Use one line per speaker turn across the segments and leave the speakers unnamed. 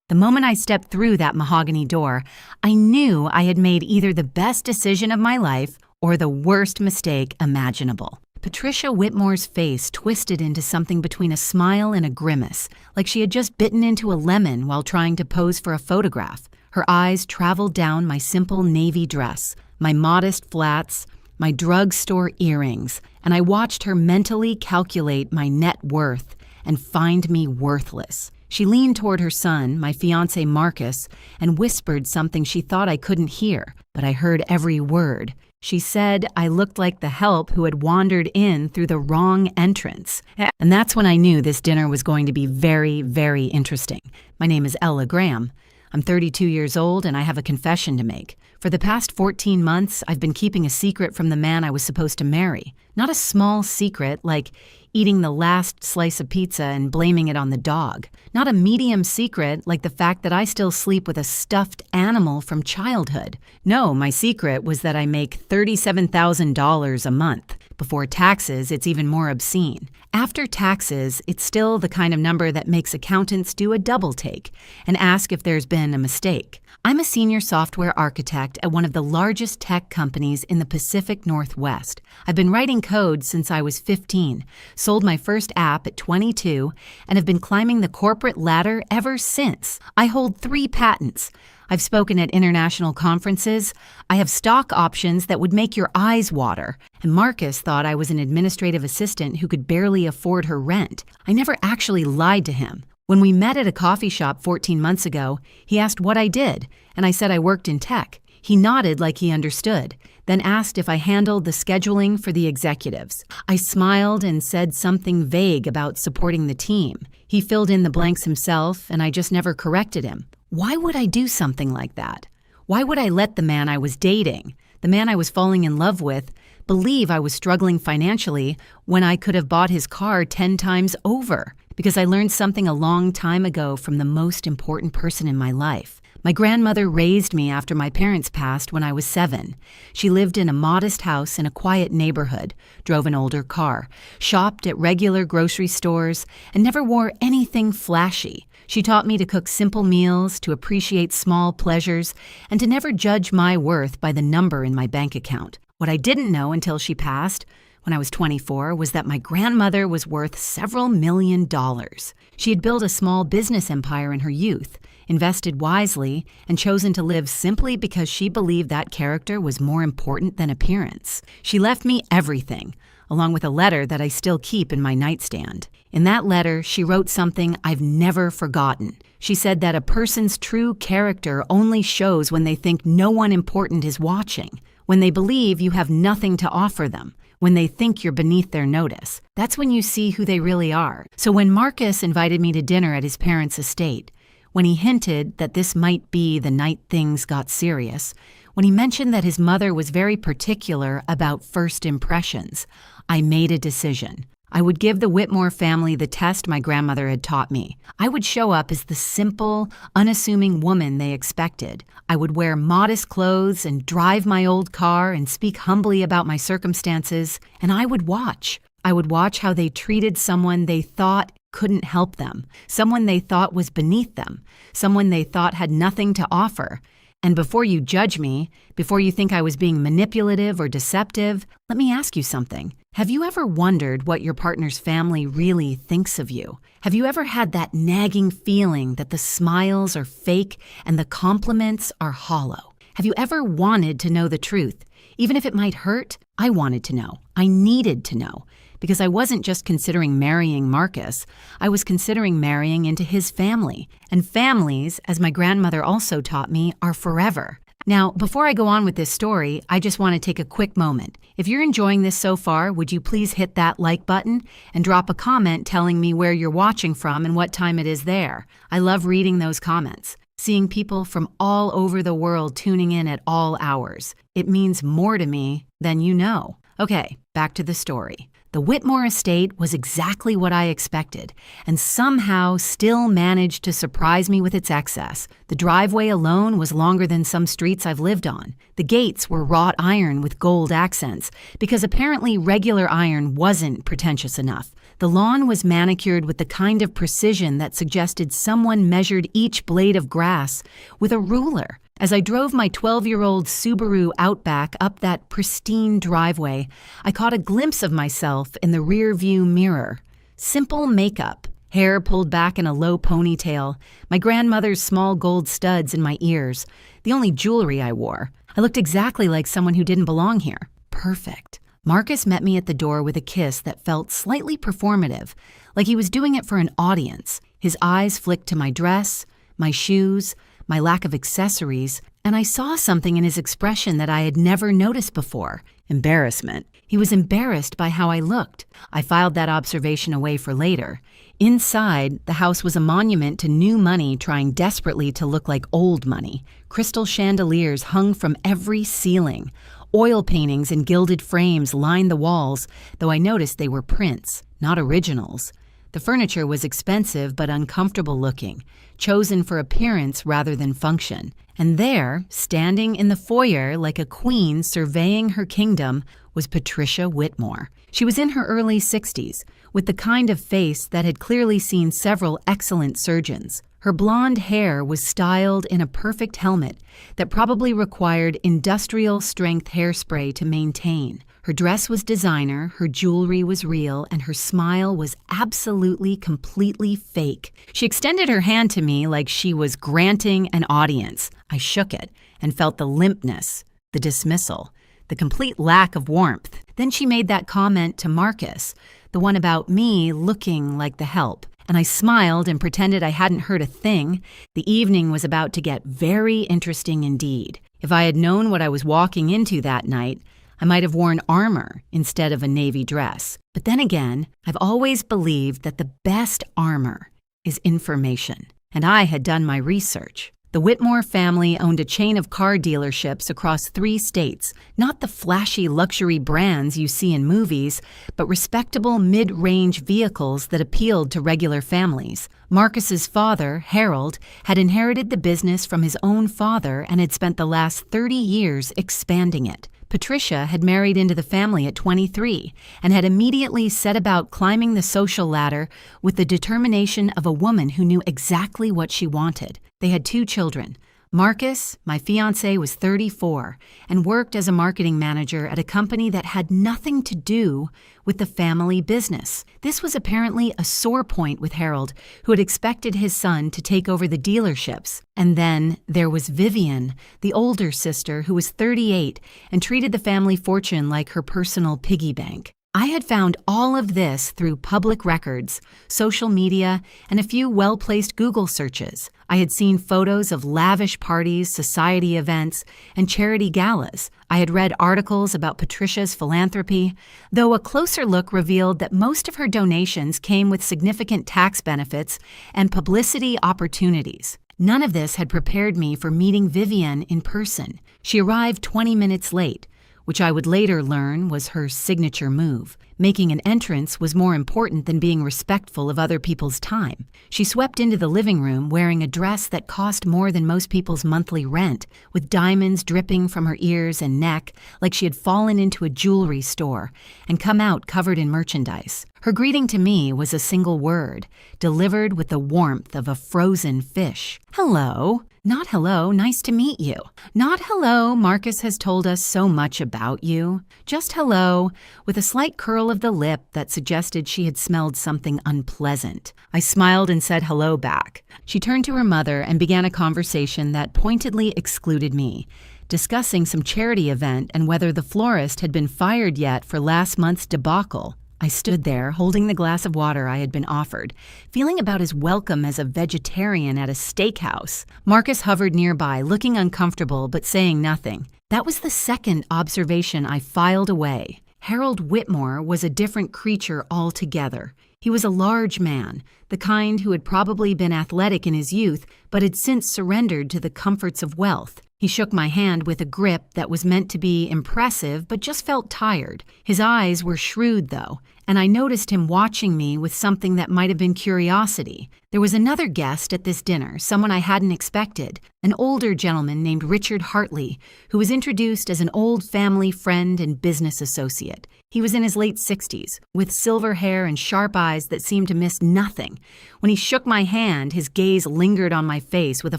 The moment I stepped through that mahogany door, I knew I had made either the best decision of my life or the worst mistake imaginable. Patricia Whitmore's face twisted into something between a smile and a grimace, like she had just bitten into a lemon while trying to pose for a photograph. Her eyes traveled down my simple navy dress, my modest flats, my drugstore earrings, and I watched her mentally calculate my net worth and find me worthless. She leaned toward her son, my fiancé Marcus, and whispered something she thought I couldn't hear, but I heard every word. She said I looked like the help who had wandered in through the wrong entrance. And that's when I knew this dinner was going to be very, very interesting. My name is Ella Graham. I'm 32 years old and I have a confession to make. For the past 14 months, I've been keeping a secret from the man I was supposed to marry. Not a small secret like eating the last slice of pizza and blaming it on the dog. Not a medium secret like the fact that I still sleep with a stuffed animal from childhood. No, my secret was that I make $37,000 a month. Before taxes, it's even more obscene. After taxes, it's still the kind of number that makes accountants do a double take and ask if there's been a mistake. I'm a senior software architect at one of the largest tech companies in the Pacific Northwest. I've been writing code since I was 15, sold my first app at 22, and have been climbing the corporate ladder ever since. I hold 3 patents. I've spoken at international conferences. I have stock options that would make your eyes water. And Marcus thought I was an administrative assistant who could barely afford her rent. I never actually lied to him. When we met at a coffee shop 14 months ago, he asked what I did, and I said I worked in tech. He nodded like he understood, then asked if I handled the scheduling for the executives. I smiled and said something vague about supporting the team. He filled in the blanks himself, and I just never corrected him. Why would I do something like that? Why would I let the man I was dating, the man I was falling in love with, believe I was struggling financially when I could have bought his car 10 times over? Because I learned something a long time ago from the most important person in my life. My grandmother raised me after my parents passed when I was 7. She lived in a modest house in a quiet neighborhood, drove an older car, shopped at regular grocery stores, and never wore anything flashy. She taught me to cook simple meals, to appreciate small pleasures, and to never judge my worth by the number in my bank account. What I didn't know until she passed, when I was 24, was that my grandmother was worth several $1,000,000. She had built a small business empire in her youth, invested wisely, and chosen to live simply because she believed that character was more important than appearance. She left me everything, along with a letter that I still keep in my nightstand. In that letter, she wrote something I've never forgotten. She said that a person's true character only shows when they think no one important is watching, when they believe you have nothing to offer them, when they think you're beneath their notice. That's when you see who they really are. So when Marcus invited me to dinner at his parents' estate, when he hinted that this might be the night things got serious, when he mentioned that his mother was very particular about first impressions, I made a decision. I would give the Whitmore family the test my grandmother had taught me. I would show up as the simple, unassuming woman they expected. I would wear modest clothes and drive my old car and speak humbly about my circumstances, and I would watch. I would watch how they treated someone they thought couldn't help them, someone they thought was beneath them, someone they thought had nothing to offer. And before you judge me, before you think I was being manipulative or deceptive, let me ask you something. Have you ever wondered what your partner's family really thinks of you? Have you ever had that nagging feeling that the smiles are fake and the compliments are hollow? Have you ever wanted to know the truth? Even if it might hurt, I wanted to know. I needed to know. Because I wasn't just considering marrying Marcus, I was considering marrying into his family. And families, as my grandmother also taught me, are forever. Now, before I go on with this story, I just want to take a quick moment. If you're enjoying this so far, would you please hit that like button and drop a comment telling me where you're watching from and what time it is there? I love reading those comments. Seeing people from all over the world tuning in at all hours. It means more to me than you know. Okay, back to the story. The Whitmore estate was exactly what I expected, and somehow still managed to surprise me with its excess. The driveway alone was longer than some streets I've lived on. The gates were wrought iron with gold accents, because apparently regular iron wasn't pretentious enough. The lawn was manicured with the kind of precision that suggested someone measured each blade of grass with a ruler. As I drove my 12-year-old Subaru Outback up that pristine driveway, I caught a glimpse of myself in the rear-view mirror. Simple makeup, hair pulled back in a low ponytail, my grandmother's small gold studs in my ears, the only jewelry I wore. I looked exactly like someone who didn't belong here. Perfect. Marcus met me at the door with a kiss that felt slightly performative, like he was doing it for an audience. His eyes flicked to my dress, my shoes, my lack of accessories, and I saw something in his expression that I had never noticed before. Embarrassment. He was embarrassed by how I looked. I filed that observation away for later. Inside, the house was a monument to new money trying desperately to look like old money. Crystal chandeliers hung from every ceiling. Oil paintings in gilded frames lined the walls, though I noticed they were prints, not originals. The furniture was expensive but uncomfortable looking, chosen for appearance rather than function. And there, standing in the foyer like a queen surveying her kingdom, was Patricia Whitmore. She was in her early 60s, with the kind of face that had clearly seen several excellent surgeons. Her blonde hair was styled in a perfect helmet that probably required industrial-strength hairspray to maintain. Her dress was designer, her jewelry was real, and her smile was absolutely, completely fake. She extended her hand to me like she was granting an audience. I shook it and felt the limpness, the dismissal, the complete lack of warmth. Then she made that comment to Marcus, the one about me looking like the help. And I smiled and pretended I hadn't heard a thing. The evening was about to get very interesting indeed. If I had known what I was walking into that night, I might have worn armor instead of a navy dress. But then again, I've always believed that the best armor is information. And I had done my research. The Whitmore family owned a chain of car dealerships across 3 states, not the flashy luxury brands you see in movies, but respectable mid-range vehicles that appealed to regular families. Marcus's father, Harold, had inherited the business from his own father and had spent the last 30 years expanding it. Patricia had married into the family at 23 and had immediately set about climbing the social ladder with the determination of a woman who knew exactly what she wanted. They had 2 children. Marcus, my fiancé, was 34 and worked as a marketing manager at a company that had nothing to do with the family business. This was apparently a sore point with Harold, who had expected his son to take over the dealerships. And then there was Vivian, the older sister, who was 38 and treated the family fortune like her personal piggy bank. I had found all of this through public records, social media, and a few well-placed Google searches. I had seen photos of lavish parties, society events, and charity galas. I had read articles about Patricia's philanthropy, though a closer look revealed that most of her donations came with significant tax benefits and publicity opportunities. None of this had prepared me for meeting Vivian in person. She arrived 20 minutes late, which I would later learn was her signature move. Making an entrance was more important than being respectful of other people's time. She swept into the living room wearing a dress that cost more than most people's monthly rent, with diamonds dripping from her ears and neck like she had fallen into a jewelry store and come out covered in merchandise. Her greeting to me was a single word, delivered with the warmth of a frozen fish. Hello. Not hello, nice to meet you. Not hello, Marcus has told us so much about you. Just hello, with a slight curl of the lip that suggested she had smelled something unpleasant. I smiled and said hello back. She turned to her mother and began a conversation that pointedly excluded me, discussing some charity event and whether the florist had been fired yet for last month's debacle. I stood there, holding the glass of water I had been offered, feeling about as welcome as a vegetarian at a steakhouse. Marcus hovered nearby, looking uncomfortable but saying nothing. That was the second observation I filed away. Harold Whitmore was a different creature altogether. He was a large man, the kind who had probably been athletic in his youth but had since surrendered to the comforts of wealth. He shook my hand with a grip that was meant to be impressive but just felt tired. His eyes were shrewd, though, and I noticed him watching me with something that might have been curiosity. There was another guest at this dinner, someone I hadn't expected, an older gentleman named Richard Hartley, who was introduced as an old family friend and business associate. He was in his late 60s, with silver hair and sharp eyes that seemed to miss nothing. When he shook my hand, his gaze lingered on my face with a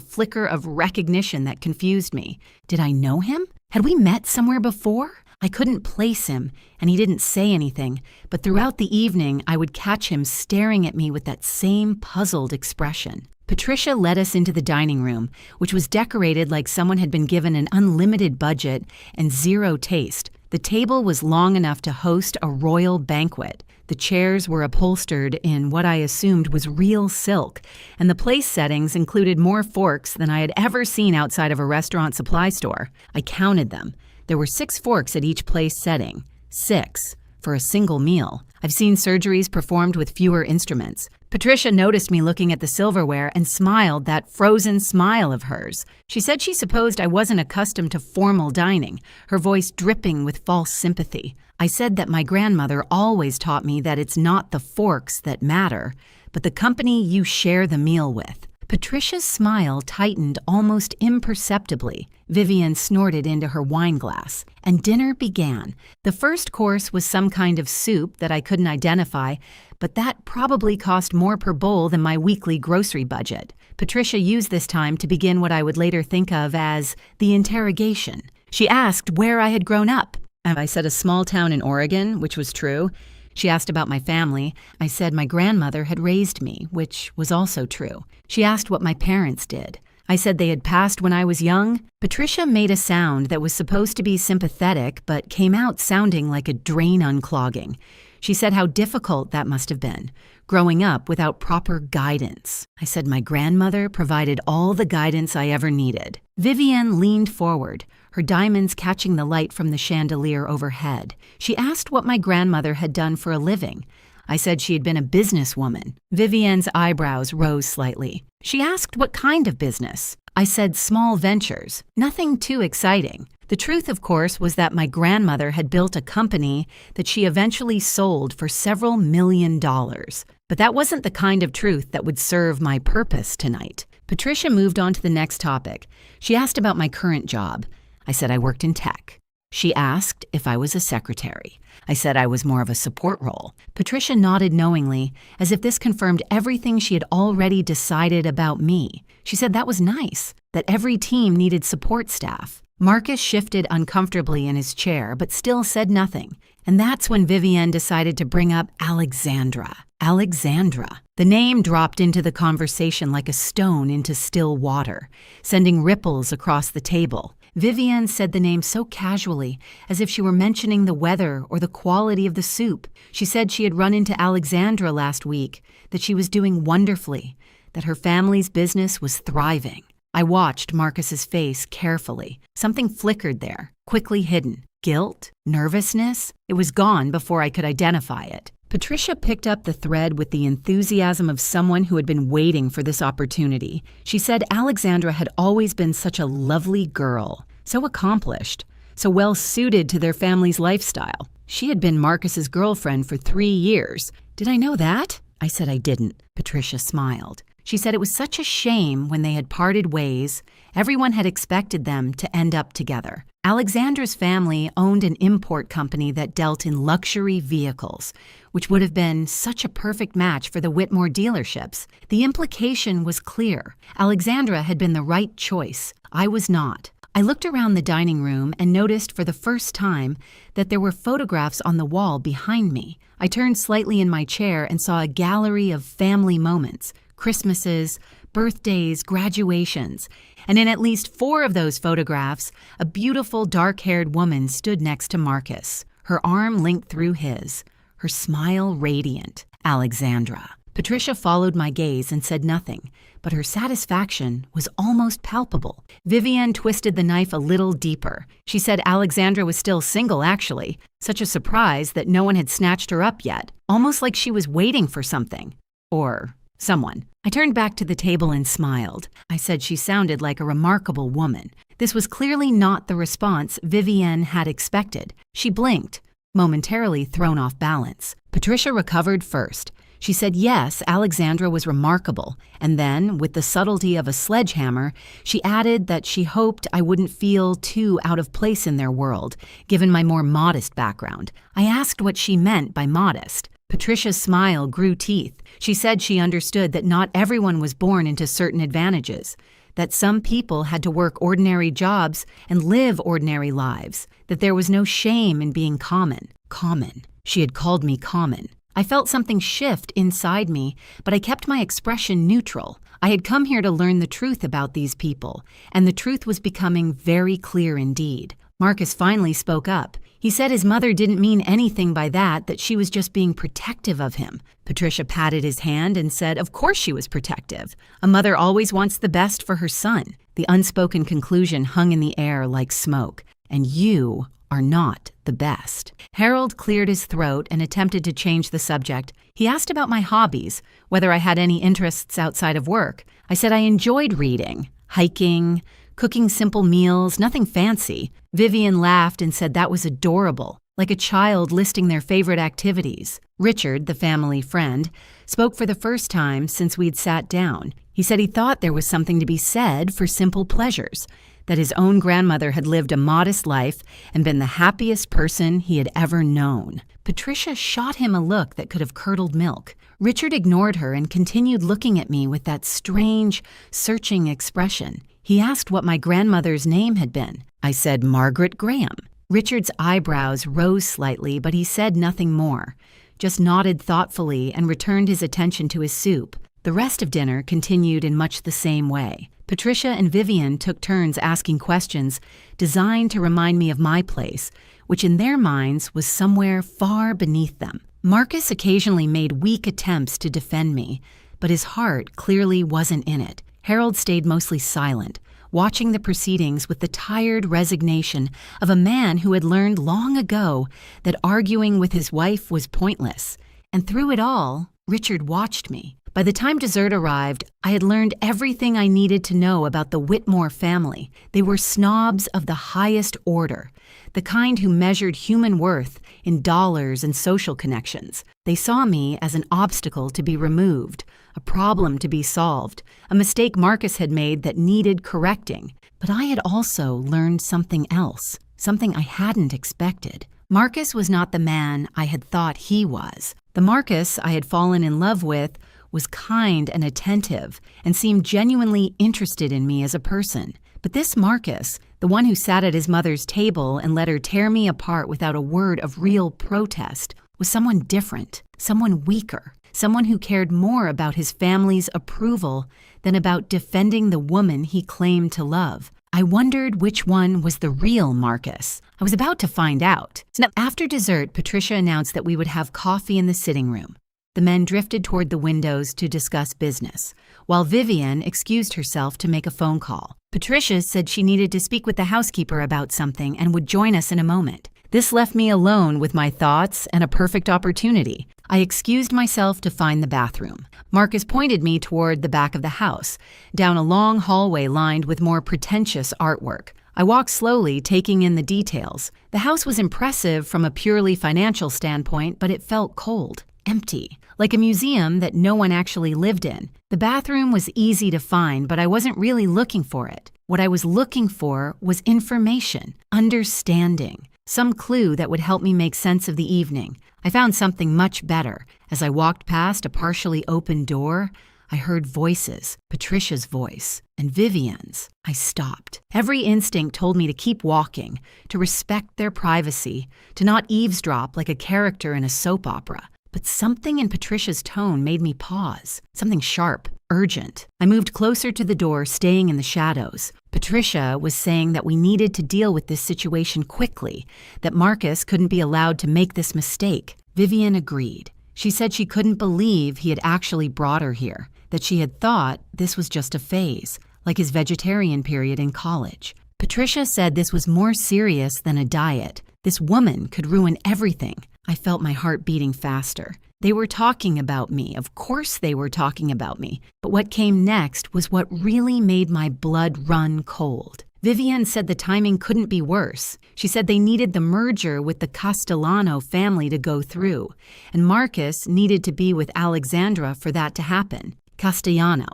flicker of recognition that confused me. Did I know him? Had we met somewhere before? I couldn't place him, and he didn't say anything, but throughout the evening I would catch him staring at me with that same puzzled expression. Patricia led us into the dining room, which was decorated like someone had been given an unlimited budget and zero taste. The table was long enough to host a royal banquet. The chairs were upholstered in what I assumed was real silk, and the place settings included more forks than I had ever seen outside of a restaurant supply store. I counted them. There were 6 forks at each place setting. 6 for a single meal. I've seen surgeries performed with fewer instruments. Patricia noticed me looking at the silverware and smiled that frozen smile of hers. She said she supposed I wasn't accustomed to formal dining, her voice dripping with false sympathy. I said that my grandmother always taught me that it's not the forks that matter, but the company you share the meal with. Patricia's smile tightened almost imperceptibly. Vivian snorted into her wine glass, and dinner began. The first course was some kind of soup that I couldn't identify, but that probably cost more per bowl than my weekly grocery budget. Patricia used this time to begin what I would later think of as the interrogation. She asked where I had grown up. I said a small town in Oregon, which was true. She asked about my family. I said my grandmother had raised me, which was also true. She asked what my parents did. I said they had passed when I was young. Patricia made a sound that was supposed to be sympathetic, but came out sounding like a drain unclogging. She said how difficult that must have been, growing up without proper guidance. I said my grandmother provided all the guidance I ever needed. Vivian leaned forward, her diamonds catching the light from the chandelier overhead. She asked what my grandmother had done for a living. I said she had been a businesswoman. Vivian's eyebrows rose slightly. She asked what kind of business. I said small ventures, nothing too exciting. The truth, of course, was that my grandmother had built a company that she eventually sold for several $1 million. But that wasn't the kind of truth that would serve my purpose tonight. Patricia moved on to the next topic. She asked about my current job. I said I worked in tech. She asked if I was a secretary. I said I was more of a support role. Patricia nodded knowingly, as if this confirmed everything she had already decided about me. She said that was nice, that every team needed support staff. Marcus shifted uncomfortably in his chair, but still said nothing. And that's when Vivian decided to bring up Alexandra. Alexandra. The name dropped into the conversation like a stone into still water, sending ripples across the table. Vivian said the name so casually, as if she were mentioning the weather or the quality of the soup. She said she had run into Alexandra last week, that she was doing wonderfully, that her family's business was thriving. I watched Marcus's face carefully. Something flickered there, quickly hidden. Guilt? Nervousness? It was gone before I could identify it. Patricia picked up the thread with the enthusiasm of someone who had been waiting for this opportunity. She said Alexandra had always been such a lovely girl, so accomplished, so well suited to their family's lifestyle. She had been Marcus's girlfriend for 3 years. Did I know that? I said I didn't. Patricia smiled. She said it was such a shame when they had parted ways. Everyone had expected them to end up together. Alexandra's family owned an import company that dealt in luxury vehicles, which would have been such a perfect match for the Whitmore dealerships. The implication was clear. Alexandra had been the right choice. I was not. I looked around the dining room and noticed for the first time that there were photographs on the wall behind me. I turned slightly in my chair and saw a gallery of family moments, Christmases, birthdays, graduations, and in at least 4 of those photographs, a beautiful dark-haired woman stood next to Marcus, her arm linked through his, her smile radiant. Alexandra. Patricia followed my gaze and said nothing, but her satisfaction was almost palpable. Vivian twisted the knife a little deeper. She said Alexandra was still single, actually. Such a surprise that no one had snatched her up yet, almost like she was waiting for something. Or someone. I turned back to the table and smiled. I said she sounded like a remarkable woman. This was clearly not the response Vivian had expected. She blinked, momentarily thrown off balance. Patricia recovered first. She said yes, Alexandra was remarkable, and then, with the subtlety of a sledgehammer, she added that she hoped I wouldn't feel too out of place in their world, given my more modest background. I asked what she meant by modest. Patricia's smile grew teeth. She said she understood that not everyone was born into certain advantages, that some people had to work ordinary jobs and live ordinary lives, that there was no shame in being common. Common. She had called me common. I felt something shift inside me, but I kept my expression neutral. I had come here to learn the truth about these people, and the truth was becoming very clear indeed. Marcus finally spoke up. He said his mother didn't mean anything by that she was just being protective of him. Patricia patted his hand and said of course she was protective. A mother always wants the best for her son. The unspoken conclusion hung in the air like smoke. And you are not the best. Harold cleared his throat and attempted to change the subject. He asked about my hobbies, whether I had any interests outside of work. I said I enjoyed reading, hiking, cooking simple meals, nothing fancy. Vivian laughed and said that was adorable, like a child listing their favorite activities. Richard, the family friend, spoke for the first time since we'd sat down. He said he thought there was something to be said for simple pleasures, that his own grandmother had lived a modest life and been the happiest person he had ever known. Patricia shot him a look that could have curdled milk. Richard ignored her and continued looking at me with that strange, searching expression. He asked what my grandmother's name had been. I said, Margaret Graham. Richard's eyebrows rose slightly, but he said nothing more, just nodded thoughtfully and returned his attention to his soup. The rest of dinner continued in much the same way. Patricia and Vivian took turns asking questions designed to remind me of my place, which in their minds was somewhere far beneath them. Marcus occasionally made weak attempts to defend me, but his heart clearly wasn't in it. Harold stayed mostly silent, watching the proceedings with the tired resignation of a man who had learned long ago that arguing with his wife was pointless. And through it all, Richard watched me. By the time dessert arrived, I had learned everything I needed to know about the Whitmore family. They were snobs of the highest order, the kind who measured human worth in dollars and social connections. They saw me as an obstacle to be removed, a problem to be solved, a mistake Marcus had made that needed correcting. But I had also learned something else, something I hadn't expected. Marcus was not the man I had thought he was. The Marcus I had fallen in love with was kind and attentive and seemed genuinely interested in me as a person. But this Marcus, the one who sat at his mother's table and let her tear me apart without a word of real protest, was someone different, someone weaker, someone who cared more about his family's approval than about defending the woman he claimed to love. I wondered which one was the real Marcus. I was about to find out. After dessert, Patricia announced that we would have coffee in the sitting room. The men drifted toward the windows to discuss business, while Vivian excused herself to make a phone call. Patricia said she needed to speak with the housekeeper about something and would join us in a moment. This left me alone with my thoughts and a perfect opportunity. I excused myself to find the bathroom. Marcus pointed me toward the back of the house, down a long hallway lined with more pretentious artwork. I walked slowly, taking in the details. The house was impressive from a purely financial standpoint, but it felt cold, empty, like a museum that no one actually lived in. The bathroom was easy to find, but I wasn't really looking for it. What I was looking for was information, understanding, some clue that would help me make sense of the evening. I found something much better. As I walked past a partially open door, I heard voices, Patricia's voice and Vivian's. I stopped. Every instinct told me to keep walking, to respect their privacy, to not eavesdrop like a character in a soap opera. But something in Patricia's tone made me pause, something sharp, urgent. I moved closer to the door, staying in the shadows. Patricia was saying that we needed to deal with this situation quickly, that Marcus couldn't be allowed to make this mistake. Vivian agreed. She said she couldn't believe he had actually brought her here, that she had thought this was just a phase, like his vegetarian period in college. Patricia said this was more serious than a diet. This woman could ruin everything. I felt my heart beating faster. They were talking about me. Of course they were talking about me. But what came next was what really made my blood run cold. Vivian said the timing couldn't be worse. She said they needed the merger with the Castellano family to go through, and Marcus needed to be with Alexandra for that to happen. Castellano.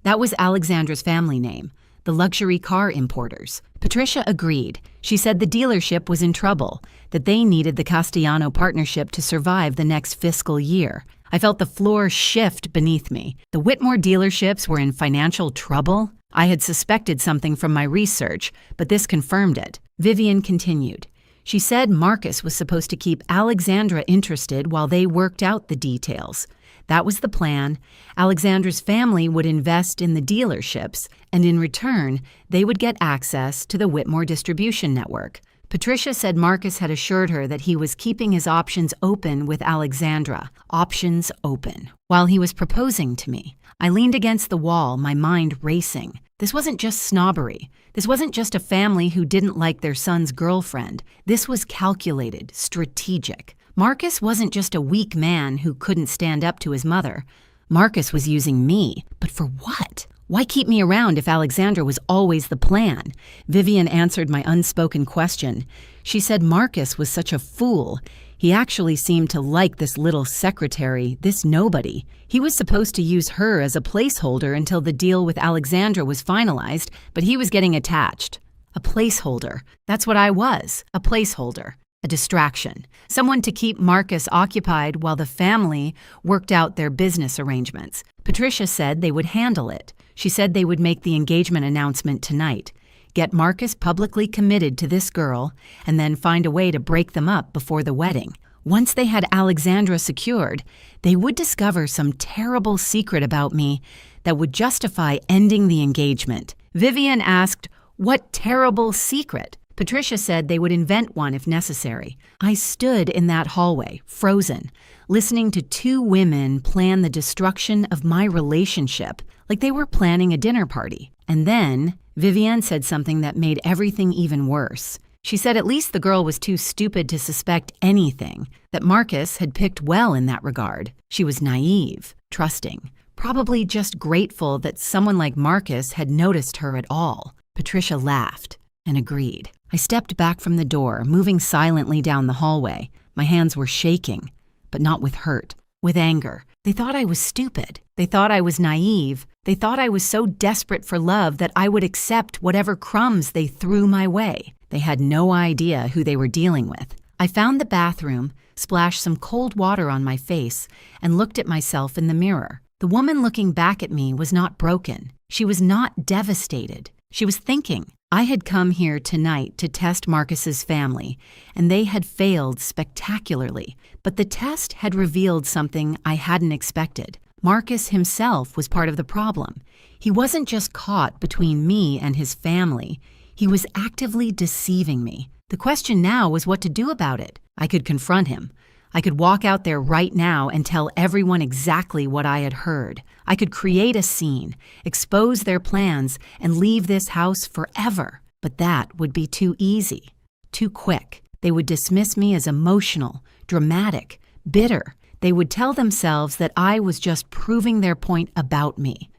That was Alexandra's family name, the luxury car importers. Patricia agreed. She said the dealership was in trouble, that they needed the Castellano partnership to survive the next fiscal year. I felt the floor shift beneath me. The Whitmore dealerships were in financial trouble? I had suspected something from my research, but this confirmed it. Vivian continued. She said Marcus was supposed to keep Alexandra interested while they worked out the details. That was the plan. Alexandra's family would invest in the dealerships, and in return, they would get access to the Whitmore distribution network. Patricia said Marcus had assured her that he was keeping his options open with Alexandra. Options open. While he was proposing to me, I leaned against the wall, my mind racing. This wasn't just snobbery. This wasn't just a family who didn't like their son's girlfriend. This was calculated, strategic. Marcus wasn't just a weak man who couldn't stand up to his mother. Marcus was using me. But for what? Why keep me around if Alexandra was always the plan? Vivian answered my unspoken question. She said Marcus was such a fool. He actually seemed to like this little secretary, this nobody. He was supposed to use her as a placeholder until the deal with Alexandra was finalized, but he was getting attached. A placeholder. That's what I was, a placeholder. A distraction. Someone to keep Marcus occupied while the family worked out their business arrangements. Patricia said they would handle it. She said they would make the engagement announcement tonight, get Marcus publicly committed to this girl, and then find a way to break them up before the wedding. Once they had Alexandra secured, they would discover some terrible secret about me that would justify ending the engagement. Vivian asked, "What terrible secret?" Patricia said they would invent one if necessary. I stood in that hallway, frozen, listening to two women plan the destruction of my relationship like they were planning a dinner party. And then Vivian said something that made everything even worse. She said at least the girl was too stupid to suspect anything, that Marcus had picked well in that regard. She was naive, trusting, probably just grateful that someone like Marcus had noticed her at all. Patricia laughed and agreed. I stepped back from the door, moving silently down the hallway. My hands were shaking, but not with hurt, with anger. They thought I was stupid. They thought I was naive. They thought I was so desperate for love that I would accept whatever crumbs they threw my way. They had no idea who they were dealing with. I found the bathroom, splashed some cold water on my face, and looked at myself in the mirror. The woman looking back at me was not broken. She was not devastated. She was thinking. I had come here tonight to test Marcus's family, and they had failed spectacularly. But the test had revealed something I hadn't expected. Marcus himself was part of the problem. He wasn't just caught between me and his family. He was actively deceiving me. The question now was what to do about it. I could confront him. I could walk out there right now and tell everyone exactly what I had heard. I could create a scene, expose their plans, and leave this house forever. But that would be too easy, too quick. They would dismiss me as emotional, dramatic, bitter. They would tell themselves that I was just proving their point about me.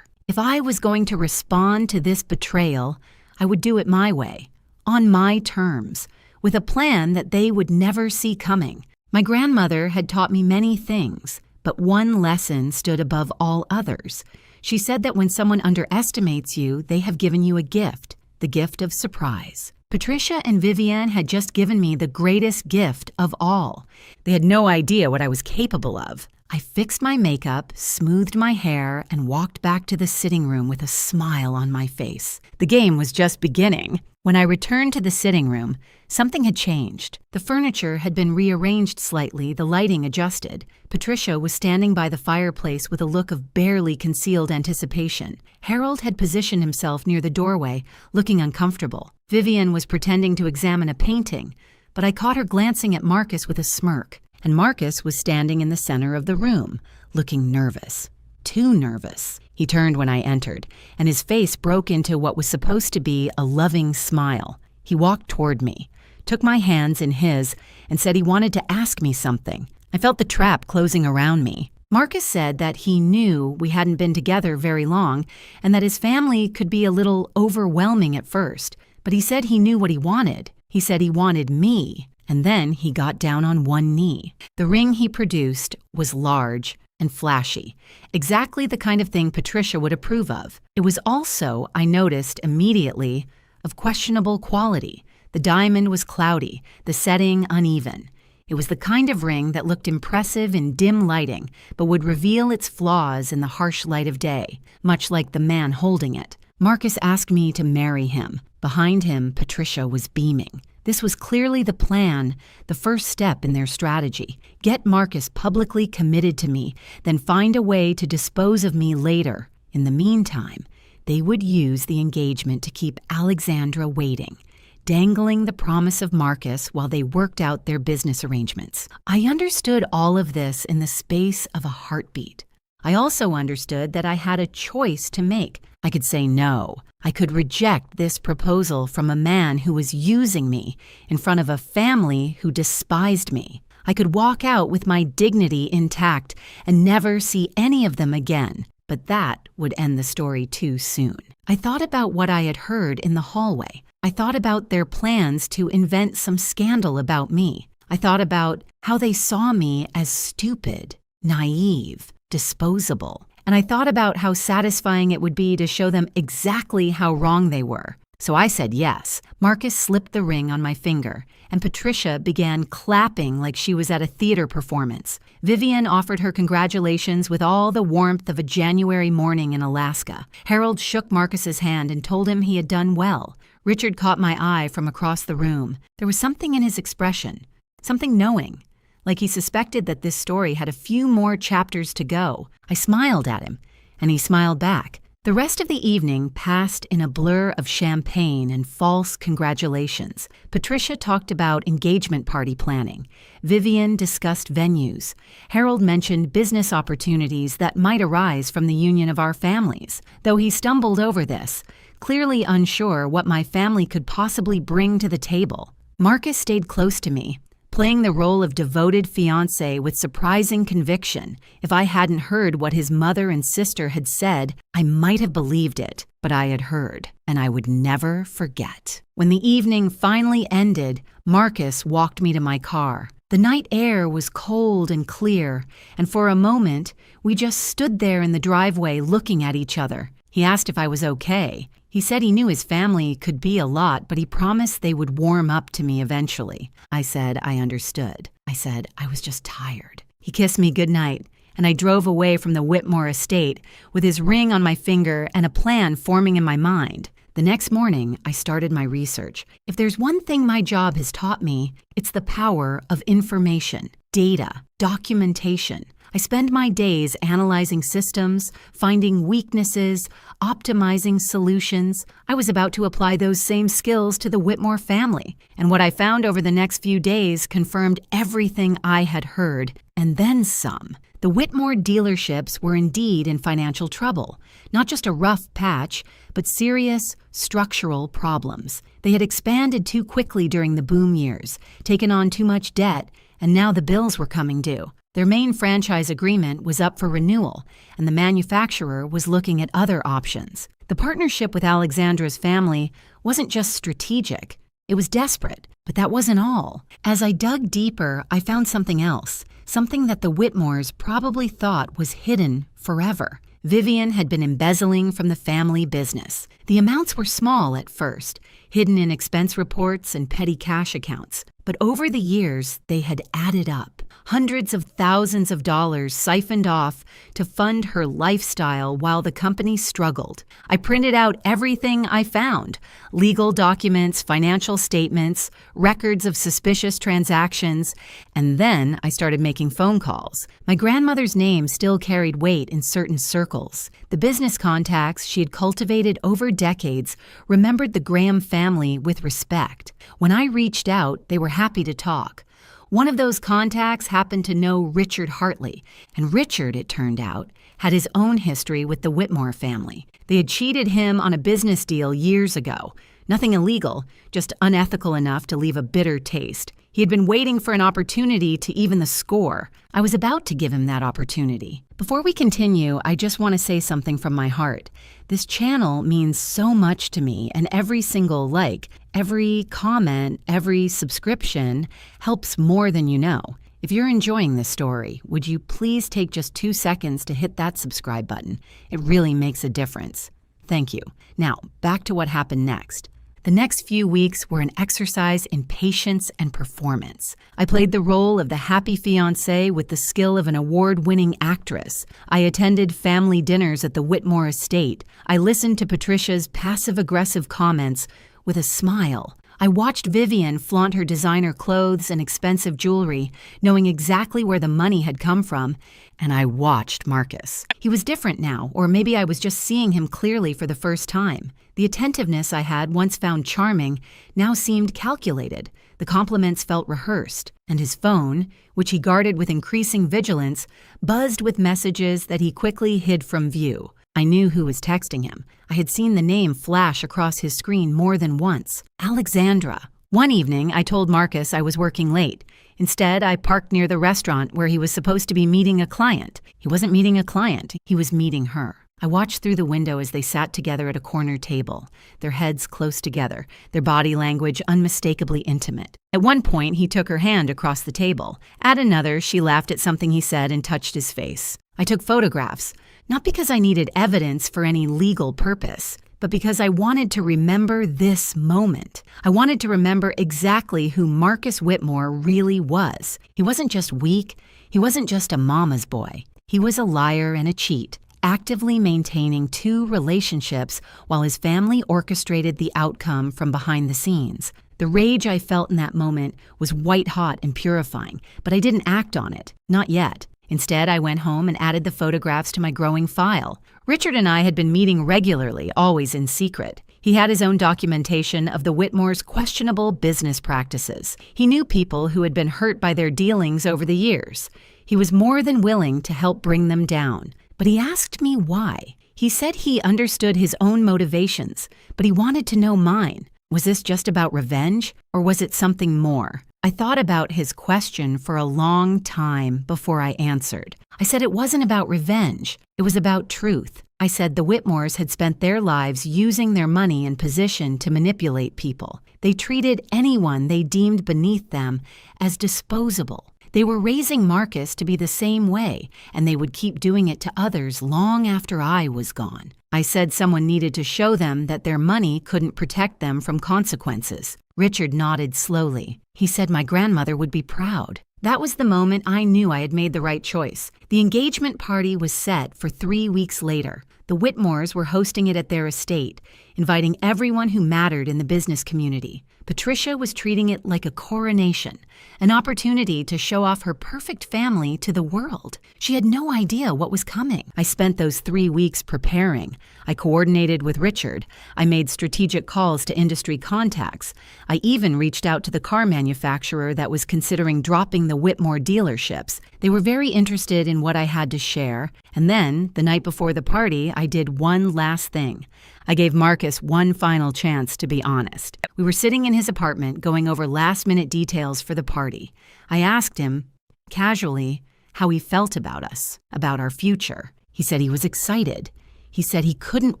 If I was going to respond to this betrayal, I would do it my way, on my terms, with a plan that they would never see coming. My grandmother had taught me many things, but one lesson stood above all others. She said that when someone underestimates you, they have given you a gift, the gift of surprise. Patricia and Vivian had just given me the greatest gift of all. They had no idea what I was capable of. I fixed my makeup, smoothed my hair, and walked back to the sitting room with a smile on my face. The game was just beginning. When I returned to the sitting room, something had changed. The furniture had been rearranged slightly, the lighting adjusted. Patricia was standing by the fireplace with a look of barely concealed anticipation. Harold had positioned himself near the doorway, looking uncomfortable. Vivian was pretending to examine a painting, but I caught her glancing at Marcus with a smirk. And Marcus was standing in the center of the room, looking nervous. Too nervous. He turned when I entered, and his face broke into what was supposed to be a loving smile. He walked toward me, took my hands in his, and said he wanted to ask me something. I felt the trap closing around me. Marcus said that he knew we hadn't been together very long and that his family could be a little overwhelming at first, but he said he knew what he wanted. He said he wanted me, and then he got down on one knee. The ring he produced was large and flashy, exactly the kind of thing Patricia would approve of. It was also, I noticed immediately, of questionable quality. The diamond was cloudy, the setting uneven. It was the kind of ring that looked impressive in dim lighting, but would reveal its flaws in the harsh light of day, much like the man holding it. Marcus asked me to marry him. Behind him, Patricia was beaming. This was clearly the plan, the first step in their strategy. Get Marcus publicly committed to me, then find a way to dispose of me later. In the meantime, they would use the engagement to keep Alexandra waiting, dangling the promise of Marcus while they worked out their business arrangements. I understood all of this in the space of a heartbeat. I also understood that I had a choice to make. I could say no. I could reject this proposal from a man who was using me in front of a family who despised me. I could walk out with my dignity intact and never see any of them again, but that would end the story too soon. I thought about what I had heard in the hallway. I thought about their plans to invent some scandal about me. I thought about how they saw me as stupid, naive, disposable. And I thought about how satisfying it would be to show them exactly how wrong they were. So I said yes. Marcus slipped the ring on my finger, and Patricia began clapping like she was at a theater performance. Vivian offered her congratulations with all the warmth of a January morning in Alaska. Harold shook Marcus's hand and told him he had done well. Richard caught my eye from across the room. There was something in his expression, something knowing, like he suspected that this story had a few more chapters to go. I smiled at him, and he smiled back. The rest of the evening passed in a blur of champagne and false congratulations. Patricia talked about engagement party planning. Vivian discussed venues. Harold mentioned business opportunities that might arise from the union of our families, though he stumbled over this, clearly unsure what my family could possibly bring to the table. Marcus stayed close to me, playing the role of devoted fiancé with surprising conviction. If I hadn't heard what his mother and sister had said, I might have believed it, but I had heard, and I would never forget. When the evening finally ended, Marcus walked me to my car. The night air was cold and clear, and for a moment, we just stood there in the driveway looking at each other. He asked if I was okay. He said he knew his family could be a lot, but he promised they would warm up to me eventually. I said I understood. I said I was just tired. He kissed me goodnight, and I drove away from the Whitmore estate with his ring on my finger and a plan forming in my mind. The next morning, I started my research. If there's one thing my job has taught me, it's the power of information, data, documentation. I spend my days analyzing systems, finding weaknesses, optimizing solutions. I was about to apply those same skills to the Whitmore family, and what I found over the next few days confirmed everything I had heard, and then some. The Whitmore dealerships were indeed in financial trouble, not just a rough patch, but serious structural problems. They had expanded too quickly during the boom years, taken on too much debt, and now the bills were coming due. Their main franchise agreement was up for renewal, and the manufacturer was looking at other options. The partnership with Alexandra's family wasn't just strategic, it was desperate. But that wasn't all. As I dug deeper, I found something else, something that the Whitmores probably thought was hidden forever. Vivian had been embezzling from the family business. The amounts were small at first, hidden in expense reports and petty cash accounts. But over the years, they had added up. Hundreds of thousands of dollars siphoned off to fund her lifestyle while the company struggled. I printed out everything I found: legal documents, financial statements, records of suspicious transactions, and then I started making phone calls. My grandmother's name still carried weight in certain circles. The business contacts she had cultivated over decades remembered the Graham family with respect. When I reached out, they were happy to talk. One of those contacts happened to know Richard Hartley, and Richard, it turned out, had his own history with the Whitmore family. They had cheated him on a business deal years ago. Nothing illegal, just unethical enough to leave a bitter taste. He had been waiting for an opportunity to even the score. I was about to give him that opportunity. Before we continue, I just want to say something from my heart. This channel means so much to me, and every single like, every comment, every subscription helps more than you know. If you're enjoying this story, would you please take just 2 seconds to hit that subscribe button? It really makes a difference. Thank you. Now, back to what happened next. The next few weeks were an exercise in patience and performance. I played the role of the happy fiancé with the skill of an award-winning actress. I attended family dinners at the Whitmore estate. I listened to Patricia's passive-aggressive comments with a smile. I watched Vivian flaunt her designer clothes and expensive jewelry, knowing exactly where the money had come from, and I watched Marcus. He was different now, or maybe I was just seeing him clearly for the first time. The attentiveness I had once found charming now seemed calculated. The compliments felt rehearsed, and his phone, which he guarded with increasing vigilance, buzzed with messages that he quickly hid from view. I knew who was texting him. I had seen the name flash across his screen more than once. Alexandra. One evening, I told Marcus I was working late. Instead, I parked near the restaurant where he was supposed to be meeting a client. He wasn't meeting a client, he was meeting her. I watched through the window as they sat together at a corner table, their heads close together, their body language unmistakably intimate. At one point, he took her hand across the table. At another, she laughed at something he said and touched his face. I took photographs, not because I needed evidence for any legal purpose, but because I wanted to remember this moment. I wanted to remember exactly who Marcus Whitmore really was. He wasn't just weak. He wasn't just a mama's boy. He was a liar and a cheat, actively maintaining 2 relationships while his family orchestrated the outcome from behind the scenes. The rage I felt in that moment was white-hot and purifying, but I didn't act on it. Not yet. Instead, I went home and added the photographs to my growing file. Richard and I had been meeting regularly, always in secret. He had his own documentation of the Whitmores' questionable business practices. He knew people who had been hurt by their dealings over the years. He was more than willing to help bring them down. But he asked me why. He said he understood his own motivations, but he wanted to know mine. Was this just about revenge, or was it something more? I thought about his question for a long time before I answered. I said it wasn't about revenge. It was about truth. I said the Whitmores had spent their lives using their money and position to manipulate people. They treated anyone they deemed beneath them as disposable. They were raising Marcus to be the same way, and they would keep doing it to others long after I was gone. I said someone needed to show them that their money couldn't protect them from consequences. Richard nodded slowly. He said my grandmother would be proud. That was the moment I knew I had made the right choice. The engagement party was set for 3 weeks later. The Whitmores were hosting it at their estate, inviting everyone who mattered in the business community. Patricia was treating it like a coronation, an opportunity to show off her perfect family to the world. She had no idea what was coming. I spent those 3 weeks preparing. I coordinated with Richard. I made strategic calls to industry contacts. I even reached out to the car manufacturer that was considering dropping the Whitmore dealerships. They were very interested in what I had to share. And then, the night before the party, I did one last thing. I gave Marcus one final chance to be honest. We were sitting in his apartment going over last-minute details for the party. I asked him, casually, how he felt about us, about our future. He said he was excited. He said he couldn't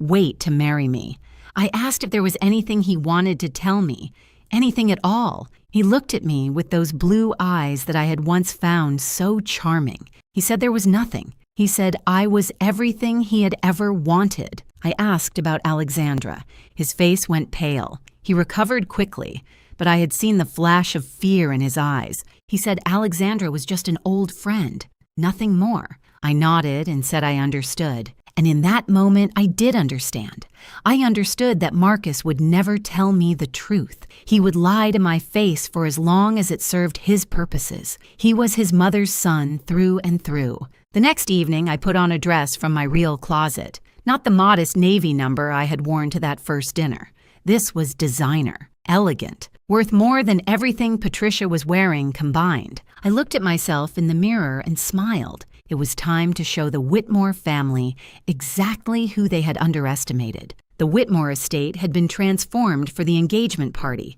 wait to marry me. I asked if there was anything he wanted to tell me, anything at all. He looked at me with those blue eyes that I had once found so charming. He said there was nothing. He said I was everything he had ever wanted. I asked about Alexandra. His face went pale. He recovered quickly, but I had seen the flash of fear in his eyes. He said Alexandra was just an old friend, nothing more. I nodded and said I understood. And in that moment, I did understand. I understood that Marcus would never tell me the truth. He would lie to my face for as long as it served his purposes. He was his mother's son through and through. The next evening, I put on a dress from my real closet, not the modest navy number I had worn to that first dinner. This was designer, elegant, worth more than everything Patricia was wearing combined. I looked at myself in the mirror and smiled. It was time to show the Whitmore family exactly who they had underestimated. The Whitmore estate had been transformed for the engagement party.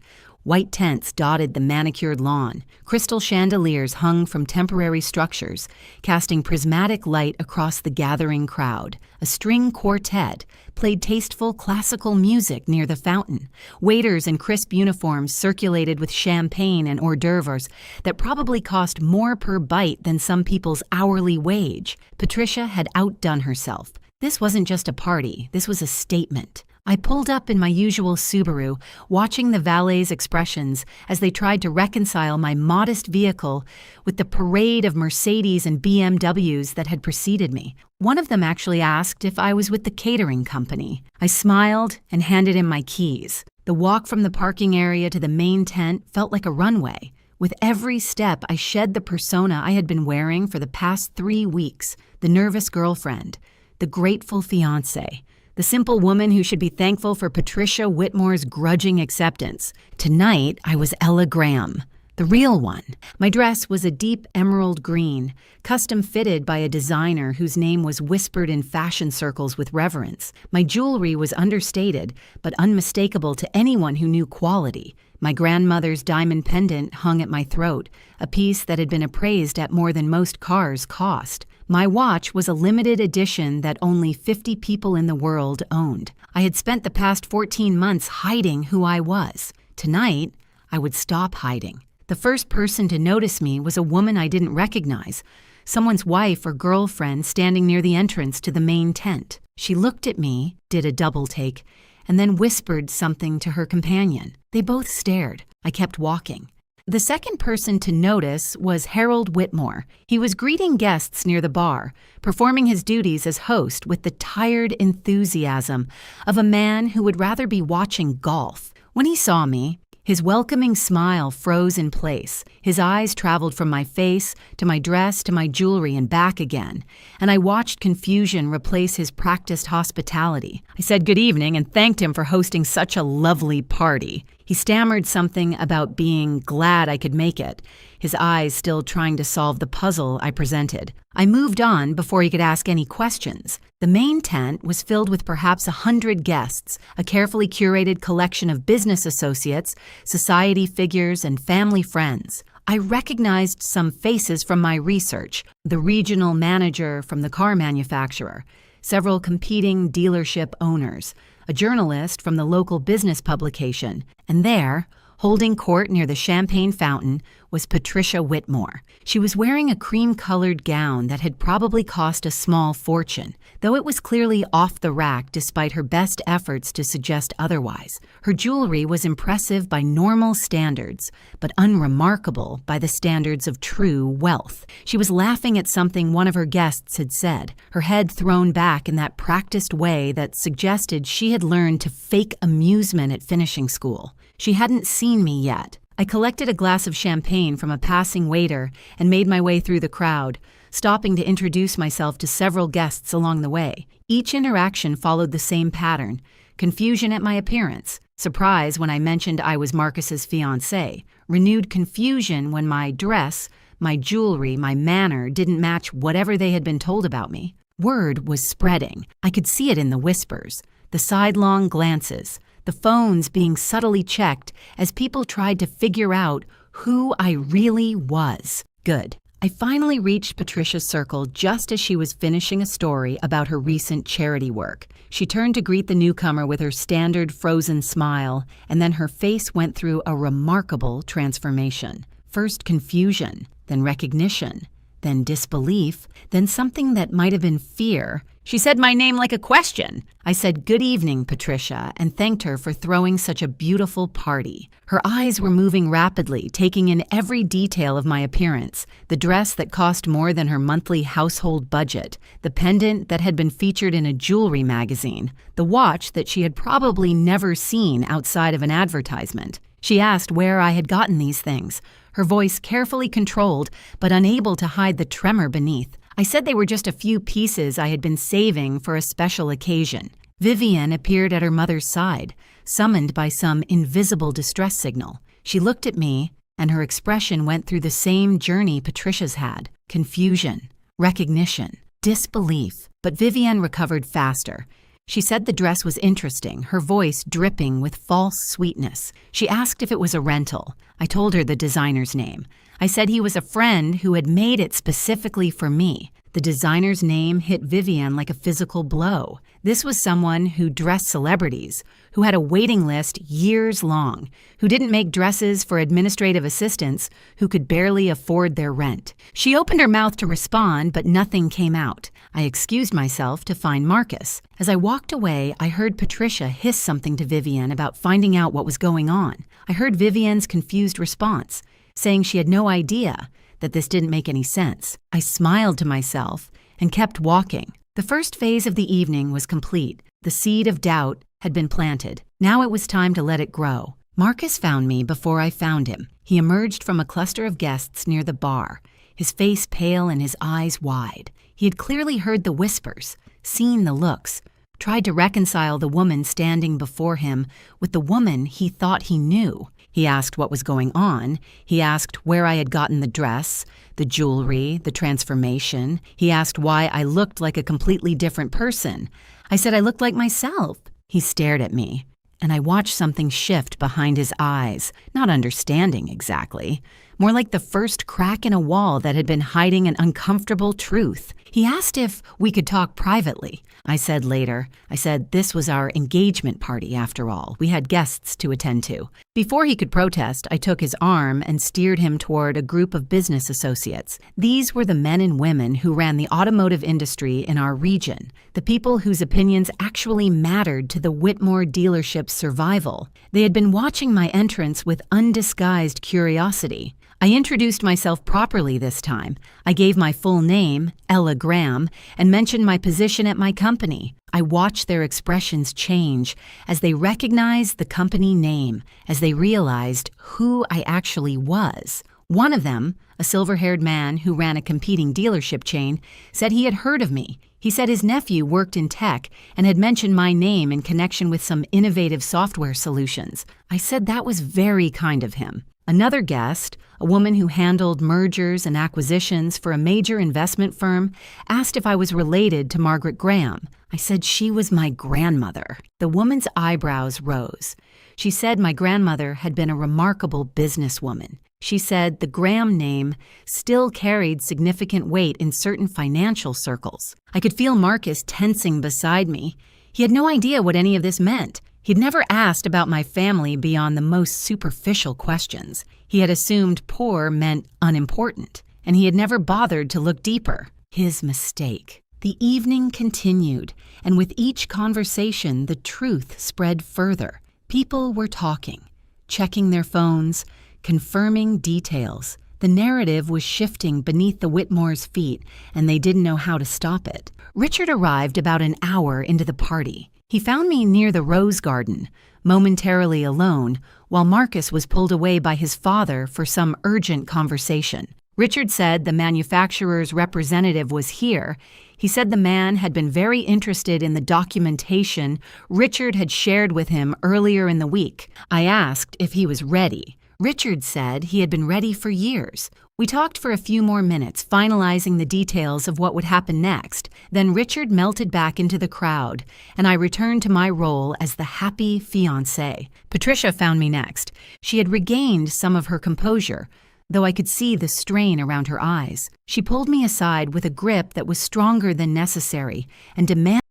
White tents dotted the manicured lawn. Crystal chandeliers hung from temporary structures, casting prismatic light across the gathering crowd. A string quartet played tasteful classical music near the fountain. Waiters in crisp uniforms circulated with champagne and hors d'oeuvres that probably cost more per bite than some people's hourly wage. Patricia had outdone herself. This wasn't just a party, this was a statement. I pulled up in my usual Subaru, watching the valet's expressions as they tried to reconcile my modest vehicle with the parade of Mercedes and BMWs that had preceded me. One of them actually asked if I was with the catering company. I smiled and handed him my keys. The walk from the parking area to the main tent felt like a runway. With every step, I shed the persona I had been wearing for the past 3 weeks, the nervous girlfriend, the grateful fiancé, the simple woman who should be thankful for Patricia Whitmore's grudging acceptance. Tonight, I was Ella Graham, the real one. My dress was a deep emerald green, custom fitted by a designer whose name was whispered in fashion circles with reverence. My jewelry was understated, but unmistakable to anyone who knew quality. My grandmother's diamond pendant hung at my throat, a piece that had been appraised at more than most cars cost. My watch was a limited edition that only 50 people in the world owned. I had spent the past 14 months hiding who I was. Tonight, I would stop hiding. The first person to notice me was a woman I didn't recognize, someone's wife or girlfriend standing near the entrance to the main tent. She looked at me, did a double take, and then whispered something to her companion. They both stared. I kept walking. The second person to notice was Harold Whitmore. He was greeting guests near the bar, performing his duties as host with the tired enthusiasm of a man who would rather be watching golf. When he saw me, his welcoming smile froze in place. His eyes traveled from my face to my dress to my jewelry and back again, and I watched confusion replace his practiced hospitality. I said good evening and thanked him for hosting such a lovely party. He stammered something about being glad I could make it, his eyes still trying to solve the puzzle I presented. I moved on before he could ask any questions. The main tent was filled with perhaps 100 guests, a carefully curated collection of business associates, society figures, and family friends. I recognized some faces from my research, the regional manager from the car manufacturer, several competing dealership owners, a journalist from the local business publication, and there, holding court near the champagne fountain, was Patricia Whitmore. She was wearing a cream-colored gown that had probably cost a small fortune, though it was clearly off the rack despite her best efforts to suggest otherwise. Her jewelry was impressive by normal standards, but unremarkable by the standards of true wealth. She was laughing at something one of her guests had said, her head thrown back in that practiced way that suggested she had learned to fake amusement at finishing school. She hadn't seen me yet. I collected a glass of champagne from a passing waiter and made my way through the crowd, stopping to introduce myself to several guests along the way. Each interaction followed the same pattern: confusion at my appearance, surprise when I mentioned I was Marcus's fiancé, renewed confusion when my dress, my jewelry, my manner didn't match whatever they had been told about me. Word was spreading. I could see it in the whispers, the sidelong glances, the phones being subtly checked as people tried to figure out who I really was. Good. I finally reached Patricia's circle just as she was finishing a story about her recent charity work. She turned to greet the newcomer with her standard frozen smile, and then her face went through a remarkable transformation. First confusion, then recognition, then disbelief, then something that might have been fear. She said my name like a question. I said, "Good evening, Patricia," and thanked her for throwing such a beautiful party. Her eyes were moving rapidly, taking in every detail of my appearance: the dress that cost more than her monthly household budget, the pendant that had been featured in a jewelry magazine, the watch that she had probably never seen outside of an advertisement. She asked where I had gotten these things, her voice carefully controlled but unable to hide the tremor beneath. I said they were just a few pieces I had been saving for a special occasion. Vivian appeared at her mother's side, summoned by some invisible distress signal. She looked at me, and her expression went through the same journey Patricia's had: confusion, recognition, disbelief. But Vivian recovered faster. She said the dress was interesting, her voice dripping with false sweetness. She asked if it was a rental. I told her the designer's name. I said he was a friend who had made it specifically for me. The designer's name hit Vivian like a physical blow. This was someone who dressed celebrities, who had a waiting list years long, who didn't make dresses for administrative assistants who could barely afford their rent. She opened her mouth to respond, but nothing came out. I excused myself to find Marcus. As I walked away, I heard Patricia hiss something to Vivian about finding out what was going on. I heard Vivian's confused response, saying she had no idea, that this didn't make any sense. I smiled to myself and kept walking. The first phase of the evening was complete. The seed of doubt had been planted. Now it was time to let it grow. Marcus found me before I found him. He emerged from a cluster of guests near the bar, his face pale and his eyes wide. He had clearly heard the whispers, seen the looks, tried to reconcile the woman standing before him with the woman he thought he knew. He asked what was going on. He asked where I had gotten the dress, the jewelry, the transformation. He asked why I looked like a completely different person. I said I looked like myself. He stared at me, and I watched something shift behind his eyes, not understanding exactly, more like the first crack in a wall that had been hiding an uncomfortable truth. He asked if we could talk privately. I said later. I said this was our engagement party after all. We had guests to attend to. Before he could protest, I took his arm and steered him toward a group of business associates. These were the men and women who ran the automotive industry in our region, the people whose opinions actually mattered to the Whitmore dealership's survival. They had been watching my entrance with undisguised curiosity. I introduced myself properly this time. I gave my full name, Ella Graham, and mentioned my position at my company. I watched their expressions change as they recognized the company name, as they realized who I actually was. One of them, a silver-haired man who ran a competing dealership chain, said he had heard of me. He said his nephew worked in tech and had mentioned my name in connection with some innovative software solutions. I said that was very kind of him. Another guest, a woman who handled mergers and acquisitions for a major investment firm, asked if I was related to Margaret Graham. I said she was my grandmother. The woman's eyebrows rose. She said my grandmother had been a remarkable businesswoman. She said the Graham name still carried significant weight in certain financial circles. I could feel Marcus tensing beside me. He had no idea what any of this meant. He'd never asked about my family beyond the most superficial questions. He had assumed poor meant unimportant, and he had never bothered to look deeper. His mistake. The evening continued, and with each conversation, the truth spread further. People were talking, checking their phones, confirming details. The narrative was shifting beneath the Whitmores' feet, and they didn't know how to stop it. Richard arrived about an hour into the party. He found me near the rose garden, momentarily alone, while Marcus was pulled away by his father for some urgent conversation. Richard said the manufacturer's representative was here. He said the man had been very interested in the documentation Richard had shared with him earlier in the week. I asked if he was ready. Richard said he had been ready for years. We talked for a few more minutes, finalizing the details of what would happen next. Then Richard melted back into the crowd, and I returned to my role as the happy fiancé. Patricia found me next. She had regained some of her composure, though I could see the strain around her eyes. She pulled me aside with a grip that was stronger than necessary and demanded